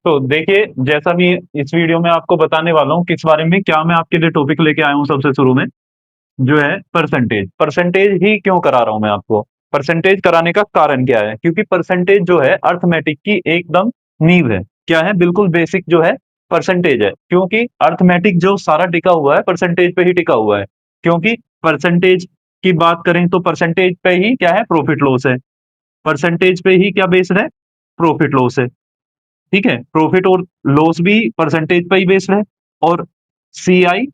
तो देखिए, जैसा भी इस वीडियो में आपको बताने वाला हूँ किस बारे में, क्या मैं आपके लिए टॉपिक लेके आया हूँ सबसे शुरू में, जो है परसेंटेज। परसेंटेज ही क्यों करा रहा हूँ मैं आपको? परसेंटेज कराने का कारण क्या है? क्योंकि परसेंटेज जो है अर्थमेटिक की एकदम नींव है। क्या है? बिल्कुल बेसिक जो है परसेंटेज है, क्योंकि अर्थमेटिक जो सारा टिका हुआ है परसेंटेज पे ही टिका हुआ है। क्योंकि परसेंटेज की बात करें तो परसेंटेज पे ही क्या है, प्रॉफिट लॉस है। परसेंटेज पे ही क्या बेस्ड है, प्रॉफिट लॉस है। ठीक है, प्रॉफिट और लॉस भी परसेंटेज पे ही बेस्ड है। और सीआई,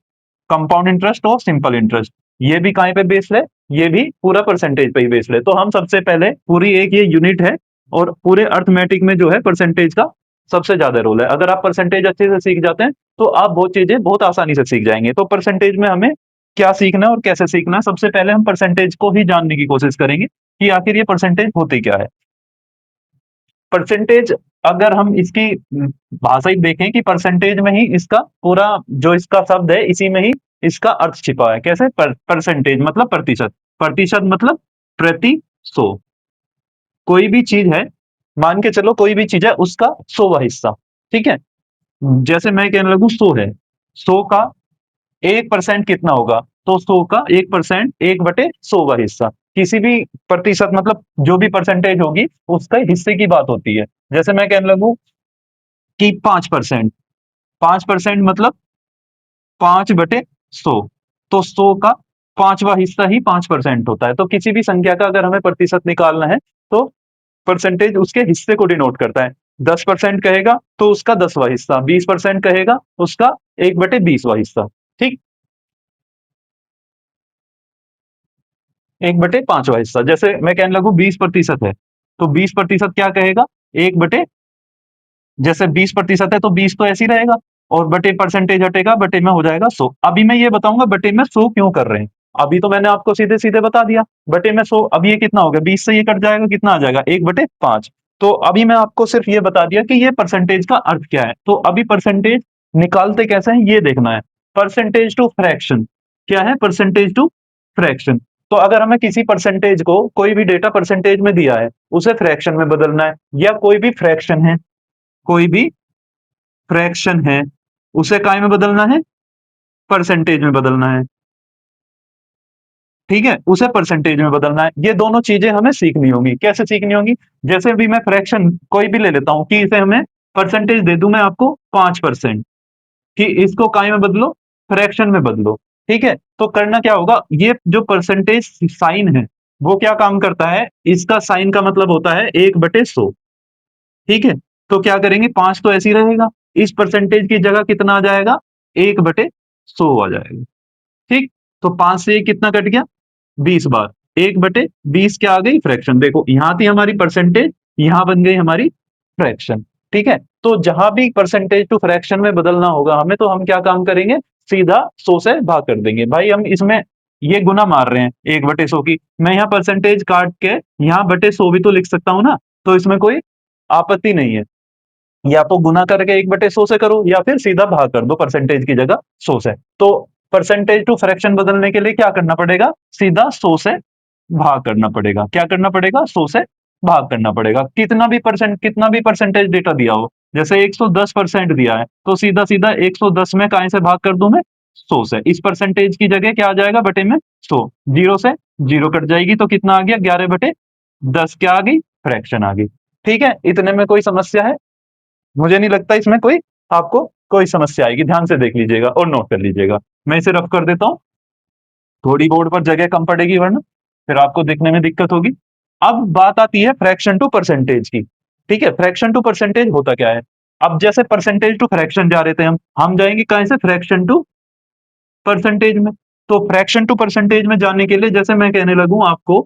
कंपाउंड इंटरेस्ट और सिंपल इंटरेस्ट, ये भी कहाँ पे बेस्ड है, ये भी पूरा परसेंटेज पे ही बेस्ड है। तो हम सबसे पहले पूरी एक ये यूनिट है, और पूरे अर्थमेटिक में जो है परसेंटेज का सबसे ज्यादा रोल है। अगर आप परसेंटेज अच्छे से सीख जाते हैं तो आप बहुत चीजें बहुत आसानी से सीख जाएंगे। तो परसेंटेज में हमें क्या सीखना है और कैसे सीखना है, सबसे पहले हम परसेंटेज को ही जानने की कोशिश करेंगे कि आखिर ये परसेंटेज होती क्या है। परसेंटेज, अगर हम इसकी भाषा ही देखें कि परसेंटेज में ही इसका पूरा जो इसका शब्द है, इसी में ही इसका अर्थ छिपा है। कैसे? परसेंटेज मतलब प्रतिशत, प्रतिशत मतलब प्रति सौ। कोई भी चीज है, मान के चलो कोई भी चीज है, उसका 100वां हिस्सा। ठीक है, जैसे मैं कहने लगूं 100 है, 100 का 1% कितना होगा? तो 100 का 1%, 1/100वां हिस्सा। किसी भी प्रतिशत मतलब जो भी परसेंटेज होगी उसके हिस्से की बात होती है। जैसे मैं कहने लगूं कि 5%, 5% मतलब 5/100। तो 100 का 5वां हिस्सा ही 5% होता है। तो किसी भी संख्या का अगर हमें प्रतिशत निकालना है तो परसेंटेज उसके हिस्से को डिनोट करता है। 10% कहेगा तो उसका 10वां हिस्सा, 20% कहेगा उसका 1/20वां हिस्सा। ठीक, 1/5वां हिस्सा। जैसे मैं कहने लगू 20% है, तो 20% क्या कहेगा? एक बटे, जैसे 20% है तो 20 तो ऐसे ही रहेगा, और बटे परसेंटेज हटेगा, बटे में हो जाएगा 100। अभी मैं ये बताऊंगा बटे में 100 क्यों कर रहे हैं। अभी तो मैंने आपको सीधे सीधे बता दिया बटे में 100। अब ये कितना हो गया, 20 से ये कट जाएगा, कितना आ जाएगा? 1/5। तो अभी मैं आपको सिर्फ ये बता दिया कि ये परसेंटेज का अर्थ क्या है। तो अभी परसेंटेज निकालते कैसे हैं ये देखना है। परसेंटेज टू फ्रैक्शन, क्या है? Percentage to fraction. तो अगर हमें किसी परसेंटेज को, कोई भी डेटा परसेंटेज में दिया है, उसे फ्रैक्शन में बदलना है, या कोई भी फ्रैक्शन है, कोई भी फ्रैक्शन है, उसे काय में बदलना है? परसेंटेज में बदलना है। ठीक है, उसे परसेंटेज में बदलना है। ये दोनों चीजें हमें सीखनी होंगी। कैसे सीखनी होंगी? जैसे भी मैं फ्रैक्शन कोई भी ले लेता हूं कि इसे हमें परसेंटेज दे दूं मैं आपको 5%, कि इसको काय में बदलो, फ्रैक्शन में बदलो। ठीक है, तो करना क्या होगा, ये जो परसेंटेज साइन है वो क्या काम करता है, इसका साइन का मतलब होता है 1/100। ठीक है, तो क्या करेंगे, 5 तो ऐसे ही रहेगा, इस परसेंटेज की जगह कितना आ जाएगा? 1/100 आ जाएगा। ठीक, तो 5 से ये कितना कट गया? 20 बार। 1/20 क्या आ गई? फ्रैक्शन। देखो यहां थी हमारी परसेंटेज, यहां बन गई हमारी फ्रैक्शन। ठीक है, तो जहां भी परसेंटेज टू फ्रैक्शन में बदलना होगा हमें, तो हम क्या काम करेंगे, सीधा 100 से भाग कर देंगे। भाई हम इसमें ये गुना मार रहे हैं 1/100 की, मैं यहाँ परसेंटेज काट के यहाँ बटे 100 भी तो लिख सकता हूँ ना, तो इसमें कोई आपत्ति नहीं है। या तो गुना करके 1/100 से करो, या फिर सीधा भाग कर दो परसेंटेज की जगह 100 से। तो परसेंटेज टू फ्रैक्शन बदलने के लिए क्या करना पड़ेगा, सीधा 100 से भाग करना पड़ेगा। क्या करना पड़ेगा? 100 से भाग करना पड़ेगा। कितना भी परसेंटेज डेटा दिया हो, जैसे 110% दिया है, तो सीधा सीधा 110 में काय से भाग कर दूं मैं? 100 से। इस परसेंटेज की जगह क्या आ जाएगा, बटे में 100। जीरो से जीरो कट जाएगी, तो कितना आ गया? 11/10 क्या आ गई? फ्रैक्शन आ गई। ठीक है, इतने में कोई समस्या है? मुझे नहीं लगता इसमें कोई आपको कोई समस्या आएगी। ध्यान से देख लीजिएगा और नोट कर लीजिएगा। मैं इसे रफ कर देता हूं, थोड़ी बोर्ड पर जगह कम पड़ेगी वरना फिर आपको देखने में दिक्कत होगी। अब बात आती है फ्रैक्शन टू परसेंटेज की। ठीक है, फ्रैक्शन टू परसेंटेज होता क्या है? अब जैसे परसेंटेज टू फ्रैक्शन जा रहे थे हम जाएंगे कहां से, फ्रैक्शन टू परसेंटेज में। तो फ्रैक्शन टू परसेंटेज में जाने के लिए जैसे मैं कहने लगूं आपको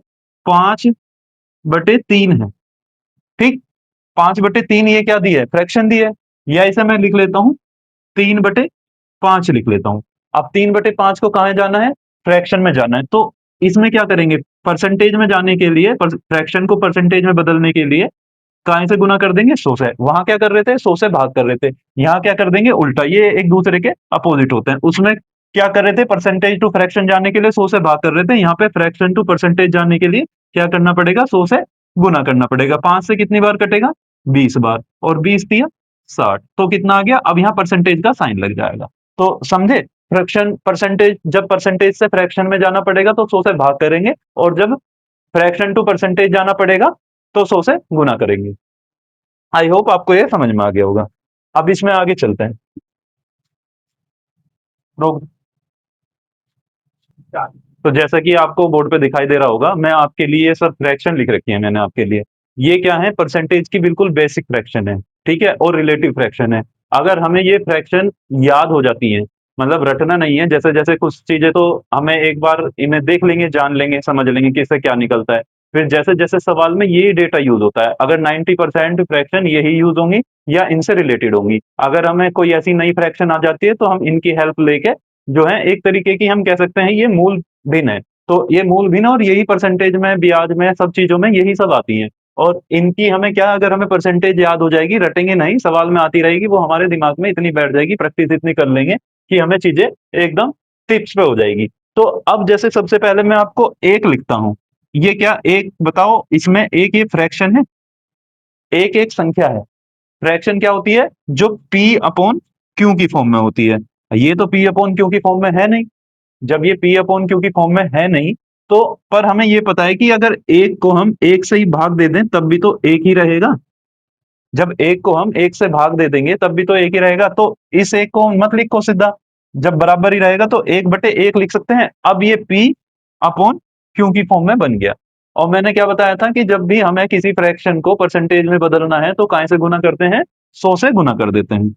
5/3 है। ठीक, 5/3 ये क्या दी है, फ्रैक्शन दी है। या इसे मैं लिख लेता हूं 3/5 लिख लेता हूं। अब 3/5 को कहां जाना है, फ्रैक्शन में जाना है। तो इसमें क्या करेंगे, परसेंटेज में जाने के लिए, फ्रैक्शन को परसेंटेज में बदलने के लिए कहां से गुना कर देंगे, 100 से। वहां क्या कर रहे थे, 100 से भाग कर रहे थे। यहाँ क्या कर देंगे, उल्टा। ये एक दूसरे के अपोजिट होते हैं। उसमें क्या कर रहे थे, परसेंटेज टू फ्रैक्शन जाने के लिए 100 से भाग कर रहे थे। यहाँ पे फ्रैक्शन टू परसेंटेज जाने के लिए क्या करना पड़ेगा, 100 से गुना करना पड़ेगा। 5 से कितनी बार कटेगा, 20 बार। और 20 दिया 60। तो कितना आ गया? अब यहाँ परसेंटेज का साइन लग जाएगा। तो समझे? फ्रैक्शन परसेंटेज, जब परसेंटेज से फ्रैक्शन में जाना पड़ेगा तो 100 से भाग करेंगे, और जब फ्रैक्शन टू परसेंटेज जाना पड़ेगा तो 100 से गुना करेंगे। आई होप आपको ये समझ में आ गया होगा। अब इसमें आगे चलते हैं। प्रो- तो जैसा कि आपको बोर्ड पे दिखाई दे रहा होगा, मैं आपके लिए सब फ्रैक्शन लिख रखी है मैंने आपके लिए। ये क्या है? परसेंटेज की बिल्कुल बेसिक फ्रैक्शन है, ठीक है, और रिलेटिव फ्रैक्शन है। अगर हमें ये फ्रैक्शन याद हो जाती है, मतलब रटना नहीं है, जैसे जैसे कुछ चीजें तो हमें एक बार इन्हें देख लेंगे, जान लेंगे, समझ लेंगे कि इससे क्या निकलता है, फिर जैसे जैसे सवाल में यही डेटा यूज होता है। अगर 90% फ्रैक्शन यही यूज होंगी या इनसे रिलेटेड होंगी। अगर हमें कोई ऐसी नई फ्रैक्शन आ जाती है तो हम इनकी हेल्प लेके, जो है एक तरीके की, हम कह सकते हैं ये मूल भिन्न है। तो ये मूल भिन्न, और यही परसेंटेज में, ब्याज में, सब चीजों में यही सब आती हैं। और इनकी हमें क्या, अगर हमें परसेंटेज याद हो जाएगी, रटेंगे नहीं, सवाल में आती रहेगी, वो हमारे दिमाग में इतनी बैठ जाएगी, प्रैक्टिस इतनी कर लेंगे कि हमें चीजें एकदम टिप्स पे हो जाएगी। तो अब जैसे सबसे पहले मैं आपको एक लिखता हूं। ये क्या एक, बताओ, इसमें एक ये फ्रैक्शन है, एक एक संख्या है। फ्रैक्शन क्या होती है? जो पी अपॉन क्यू की फॉर्म में होती है। ये तो पी अपॉन क्यू की फॉर्म में है नहीं। जब ये पी अपॉन क्यू की फॉर्म में है नहीं, तो पर हमें ये पता है कि अगर एक को हम एक से ही भाग दे दें तब भी तो एक ही रहेगा। जब एक को हम एक से भाग दे देंगे तब भी तो एक ही रहेगा। तो इस एक को मत लिखो सीधा, जब बराबर ही रहेगा तो एक बटे एक लिख सकते हैं। अब ये पी अपॉन क्यू की फॉर्म में बन गया। और मैंने क्या बताया था कि जब भी हमें किसी फ्रैक्शन को परसेंटेज में बदलना है तो काय से गुना करते हैं? 100 से गुना कर देते हैं।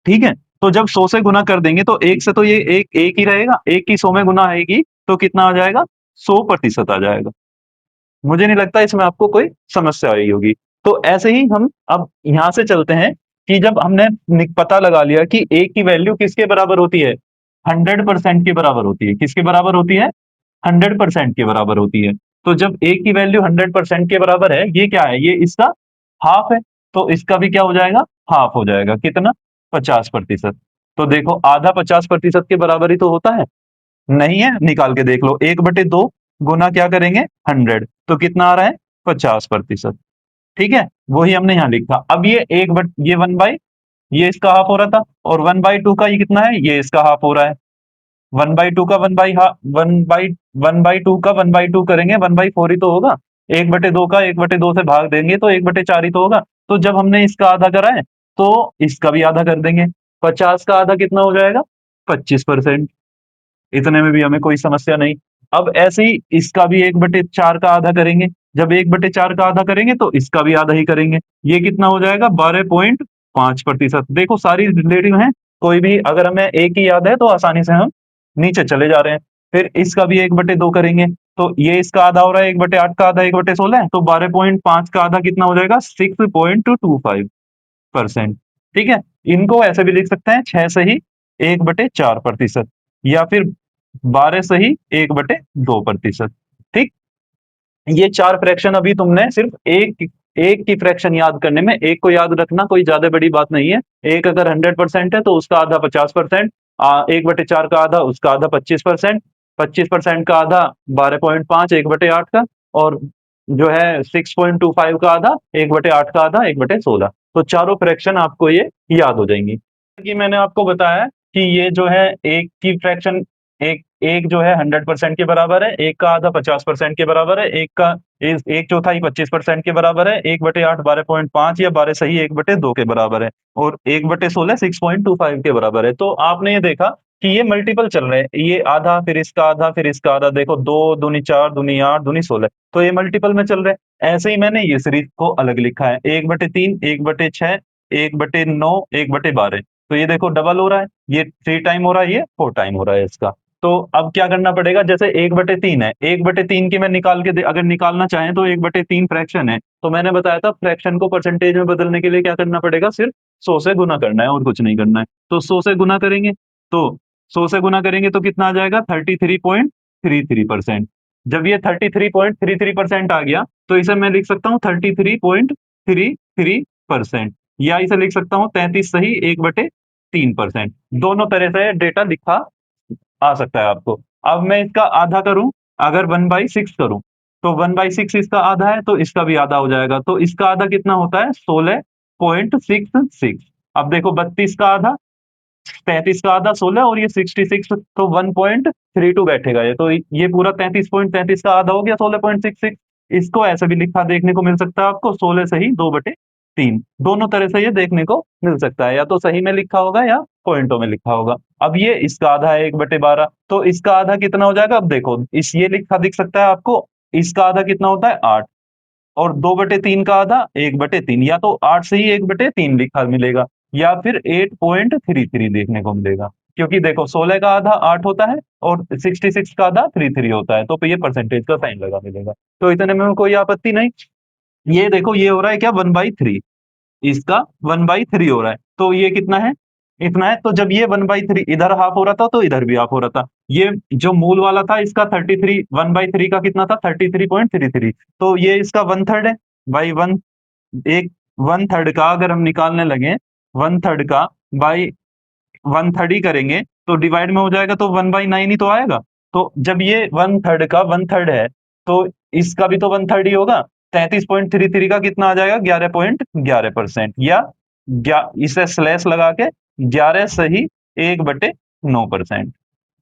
ठीक है? तो जब 100 से गुना कर देंगे तो एक से तो ये एक एक ही रहेगा, एक की 100 में गुना आएगी तो कितना आ जाएगा? 100% आ जाएगा। मुझे नहीं लगता इसमें आपको कोई समस्या आई होगी। तो ऐसे ही हम अब यहां से चलते हैं कि जब हमने पता लगा लिया कि ए की वैल्यू किसके बराबर होती है? 100% के बराबर होती है। किसके बराबर होती है? 100% के बराबर होती है। तो जब ए की वैल्यू 100% के बराबर है, ये क्या है? ये इसका हाफ है। तो इसका भी क्या हो जाएगा? हाफ हो जाएगा। कितना? 50%। तो देखो, आधा 50% के बराबर ही तो होता है। नहीं है? निकाल के देख लो। 1/2 गुना क्या करेंगे? 100। तो कितना आ रहा है? 50%। ठीक है? वही हमने यहां लिखा। अब ये ये 1/, ये इसका हाफ हो रहा था, और 1/2 का ये कितना है? ये इसका हाफ हो रहा है। 1/2 का 1/2 का 1/2 करेंगे, 1/4 ही तो होगा। 1/2 का 1/2 से भाग देंगे तो 1/4 ही तो होगा। तो जब हमने इसका आधा करा है तो इसका भी आधा कर देंगे। 50 का आधा कितना हो जाएगा? 25%। इतने में भी हमें कोई समस्या नहीं। अब ऐसे ही इसका भी 1/4 का आधा करेंगे। जब 1/4 का आधा करेंगे तो इसका भी आधा ही करेंगे। ये कितना हो जाएगा? 12.5%। देखो, सारी रिलेटिव हैं। कोई भी अगर हमें एक ही याद है तो आसानी से हम नीचे चले जा रहे हैं। फिर इसका भी 1/2 करेंगे तो ये इसका आधा हो रहा है, 1/8 का आधा 1/16, तो 12.5 का आधा कितना हो जाएगा? 6.25%। ठीक है? इनको ऐसे भी लिख सकते हैं, 6 से ही 1/4%, या फिर 12 से ही 1/2%। ठीक? ये चार फ्रैक्शन अभी तुमने सिर्फ एक एक की फ्रैक्शन याद करने में, एक को याद रखना कोई ज्यादा बड़ी बात नहीं है। एक अगर 100% है तो उसका आधा 50%, 1/4 का आधा, उसका आधा 25%, 25% का आधा 12.5, 1/8 का, और जो है 6.25 का आधा, 1/8 का आधा, 1/16। तो चारों फ्रैक्शन आपको ये याद हो जाएंगी। कि मैंने आपको बताया कि ये जो है एक की फ्रैक्शन, एक एक जो है 100% के बराबर है, एक का आधा 50% के बराबर है, एक का एक चौथाई 25% के बराबर है, 1/8 12.5, या 12 सही 1/2 के बराबर है, और 1/16 6.25 के बराबर है। तो आपने ये देखा कि ये मल्टीपल चल रहे हैं, ये आधा फिर इसका आधा फिर इसका आधा। देखो, 2 दूनी 4 दूनी 8 दूनी 16, तो ये मल्टीपल में चल रहे हैं। ऐसे ही मैंने ये सीरीज को अलग लिखा है, 1/3, 1/6, 1/9, 1/12। तो ये देखो डबल हो रहा है, ये 3 टाइम हो रहा है, ये 4 टाइम हो रहा है इसका। तो अब क्या करना पड़ेगा? जैसे 1/3 है, 1/3 की मैं निकाल के अगर निकालना चाहें तो 1/3 फ्रैक्शन है, तो मैंने बताया था फ्रैक्शन को परसेंटेज में बदलने के लिए क्या करना पड़ेगा? सिर्फ 100 से गुना करना है और कुछ नहीं करना है। तो 100 से गुना करेंगे, तो 100 से गुना करेंगे तो कितना आ जाएगा? 33.33%। जब ये 33.33% आ गया तो इसे मैं लिख सकता हूँ 33.33%, या इसे लिख सकता हूँ 33 सही 1/3%। दोनों तरह से डेटा लिखा आ सकता है आपको। अब मैं इसका आधा करूं, अगर 1/6 करूं, तो 1/6 इसका आधा है तो इसका भी आधा हो जाएगा। तो इसका आधा कितना होता है? 16 0.66। अब देखो 32 का आधा 33 का आधा 16 और ये 66, तो 1.32 बैठेगा ये, तो ये पूरा 33.33 का आधा हो गया 16.66। इसको ऐसे भी लिखा देखने को मिल सकता है आपको, 16 सही 2/3, दोनों तरह से ये देखने को मिल सकता है, या तो सही में लिखा होगा या पॉइंटों में लिखा होगा। अब ये इसका आधा है 1/12, तो इसका आधा कितना हो जाएगा, अब देखो इस ये लिखा दिख सकता है आपको, इसका आधा कितना होता है 8, और 2/3 का आधा 1/3, या तो 8 से ही 1/3 लिखा मिलेगा, या फिर 8.33 देखने को मिलेगा, क्योंकि देखो 16 का आधा 8 होता है और 66 का आधा 33 होता है, तो ये परसेंटेज का साइन लगा मिलेगा। तो इतने में कोई आपत्ति नहीं। ये देखो ये हो रहा है क्या, 1/3, इसका 1/3 हो रहा है, तो ये कितना है, इतना है। तो जब ये 1/3 इधर हाफ हो रहा था तो इधर भी हाफ हो रहा था। ये जो मूल वाला था इसका 33, 1/3 का कितना था 33.33, तो ये इसका 1/3 है बाई वन, एक 1/3 का अगर हम निकालने लगे, 1/3 का बाई 1/3 ही करेंगे तो डिवाइड में हो जाएगा, तो 1/9 ही तो आएगा। तो जब ये 1/3 का 1/3 है, तो इसका भी तो 1/3 ही होगा। 33.33 का कितना आ जाएगा, 11.11%, या इसे स्लैश लगा के 11 सही 1/9%।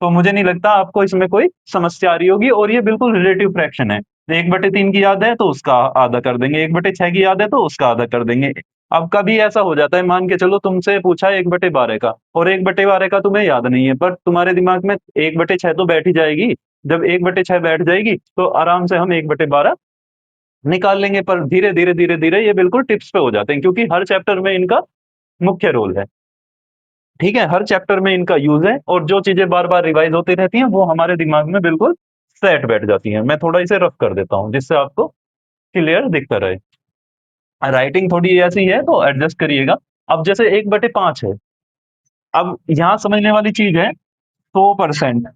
तो मुझे नहीं लगता आपको इसमें कोई समस्या आ रही होगी, और ये बिल्कुल रिलेटिव फ्रैक्शन है। 1/3 की याद है तो उसका आधा कर देंगे, 1/6 की याद है तो उसका आधा कर देंगे। अब कभी ऐसा हो जाता है, मान के चलो तुमसे पूछा 1/12 का, और 1/12 का तुम्हें याद नहीं है, पर तुम्हारे दिमाग में 1/6 तो बैठ ही जाएगी। जब 1/6 बैठ जाएगी तो आराम से हम 1/12 निकाल लेंगे। पर धीरे धीरे धीरे धीरे ये बिल्कुल टिप्स पे हो जाते हैं, क्योंकि हर चैप्टर में इनका मुख्य रोल है। ठीक है, हर चैप्टर में इनका यूज है, और जो चीजें बार बार रिवाइज होती रहती हैं वो हमारे दिमाग में बिल्कुल सेट बैठ जाती हैं। मैं थोड़ा इसे रफ कर देता हूँ जिससे आपको क्लियर दिखता रहे। राइटिंग थोड़ी ऐसी है तो एडजस्ट करिएगा। अब जैसे 1/5 है, अब यहाँ समझने वाली चीज है 100%।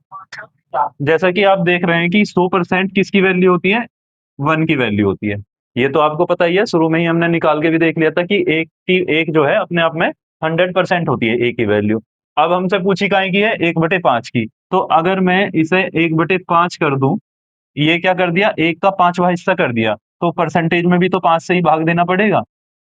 जैसा कि आप देख रहे हैं कि 100% किसकी वैल्यू होती है, 1 की वैल्यू होती है। ये तो आपको पता ही है, शुरू में ही हमने निकाल के भी देख लिया था कि एक जो है अपने आप में 100% होती है, एक की वैल्यू। अब हमसे पूछी काहे की है, 1/5 की। तो अगर मैं इसे 1/5 कर दूं, ये क्या कर दिया, एक का 5वां हिस्सा कर दिया, तो परसेंटेज में भी तो 5 से ही भाग देना पड़ेगा।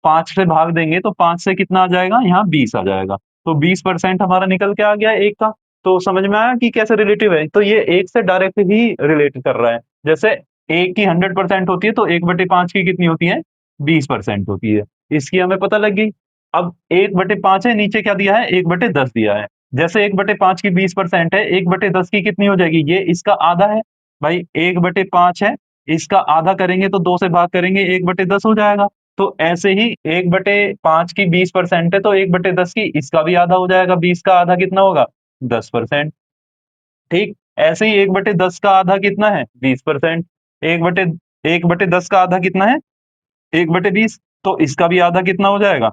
5 से भाग देंगे तो 5 से कितना आ जाएगा, यहाँ 20 आ जाएगा। तो 20% हमारा निकल के आ गया एक का। तो समझ में आया कि कैसे रिलेटिव है, तो ये एक से डायरेक्ट ही रिलेट कर रहा है। जैसे एक की 100% होती है, तो 1/5 की कितनी होती है, 20% होती है। इसकी हमें पता लग गई। अब 1/5 है, नीचे क्या दिया है, 1/10 दिया है। जैसे 1/5 की 20% है, 1/10 की कितनी हो जाएगी, ये इसका आधा है। भाई 1/5 है, इसका आधा करेंगे तो 2 से भाग करेंगे, 1/10 हो जाएगा। तो ऐसे ही 1/5 की 20% है, तो 1/10 की इसका भी आधा हो जाएगा, 20 का आधा कितना होगा, 10%। ठीक, ऐसे ही 1/10 का आधा कितना है, 20%। एक बटे 1/10 का आधा कितना है, 1/20, तो इसका भी आधा कितना हो जाएगा,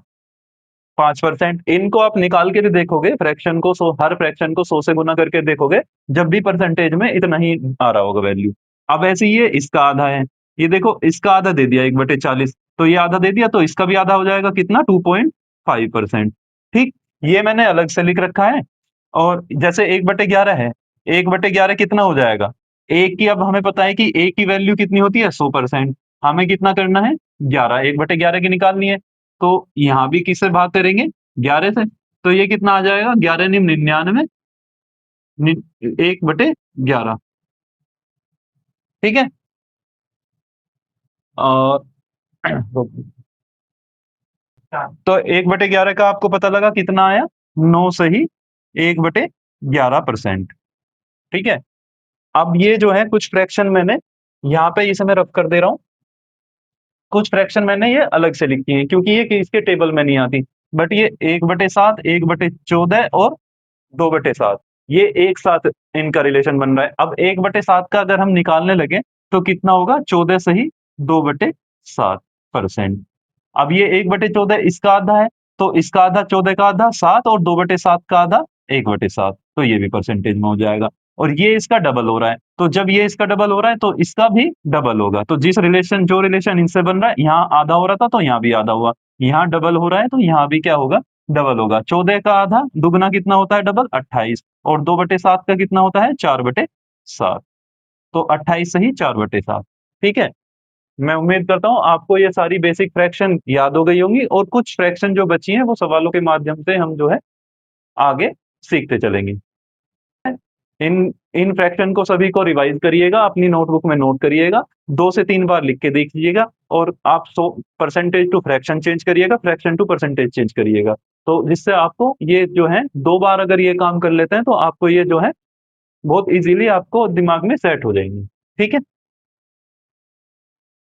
5%। इनको आप निकाल के भी देखोगे, फ्रैक्शन को हर फ्रैक्शन को 100 से गुना करके देखोगे, जब भी परसेंटेज में इतना ही आ रहा होगा वैल्यू। अब ऐसे ही ये इसका आधा है, ये देखो इसका आधा दे दिया 1/40, तो ये आधा दे दिया, तो इसका भी आधा हो जाएगा कितना, 2.5%। ठीक, ये मैंने अलग से लिख रखा है। और जैसे 1/11 है, 1/11 कितना हो जाएगा, एक की, अब हमें पता है कि एक की वैल्यू कितनी होती है, 100%। हमें कितना करना है, 11, 1/11 की निकालनी है। तो यहाँ भी किससे भाग करेंगे, 11 से। तो ये कितना आ जाएगा, 11 निम 99, 1/11। ठीक है, और तो 1/11 का आपको पता लगा कितना आया, 9 सही 1/11%। ठीक है, अब ये जो है कुछ फ्रैक्शन मैंने यहाँ पे इसे मैं रफ कर दे रहा हूँ। कुछ फ्रैक्शन मैंने ये अलग से लिखी है, क्योंकि ये इसके टेबल में नहीं आती। बट ये 1/7, 1/14 और 2/7, ये एक साथ इनका रिलेशन बन रहा है। अब 1/7 का अगर हम निकालने लगे तो कितना होगा, 14 सही 2/7%। अब ये 1/14 इसका आधा है, तो इसका आधा 14 का आधा 7, और 2/7 का आधा 1/7, तो ये भी परसेंटेज में हो जाएगा। और ये इसका डबल हो रहा है, तो जब ये इसका डबल हो रहा है तो इसका भी डबल होगा। तो जो रिलेशन इनसे बन रहा है, यहाँ आधा हो रहा था तो यहाँ भी आधा हुआ, यहाँ डबल हो रहा है तो यहाँ भी क्या होगा, डबल होगा। 14 का आधा दुगना कितना होता है, डबल 28, और 2/7 का कितना होता है, 4/7। तो 28 सही 4/7। ठीक है, मैं उम्मीद करता हूँ आपको ये सारी बेसिक फ्रैक्शन याद हो गई होंगी और कुछ फ्रैक्शन जो बची हैं वो सवालों के माध्यम से हम जो है आगे सीखते चलेंगे। इन इन फ्रैक्शन को सभी को रिवाइज करिएगा, अपनी नोटबुक में नोट करिएगा, 2 से 3 बार लिख के देखिएगा और आप परसेंटेज टू फ्रैक्शन चेंज करिएगा, फ्रैक्शन टू परसेंटेज चेंज करिएगा। तो जिससे आपको ये जो है 2 बार अगर ये काम कर लेते हैं तो आपको ये जो है बहुत ईज़िली आपको दिमाग में सेट हो जाएँगी। ठीक है?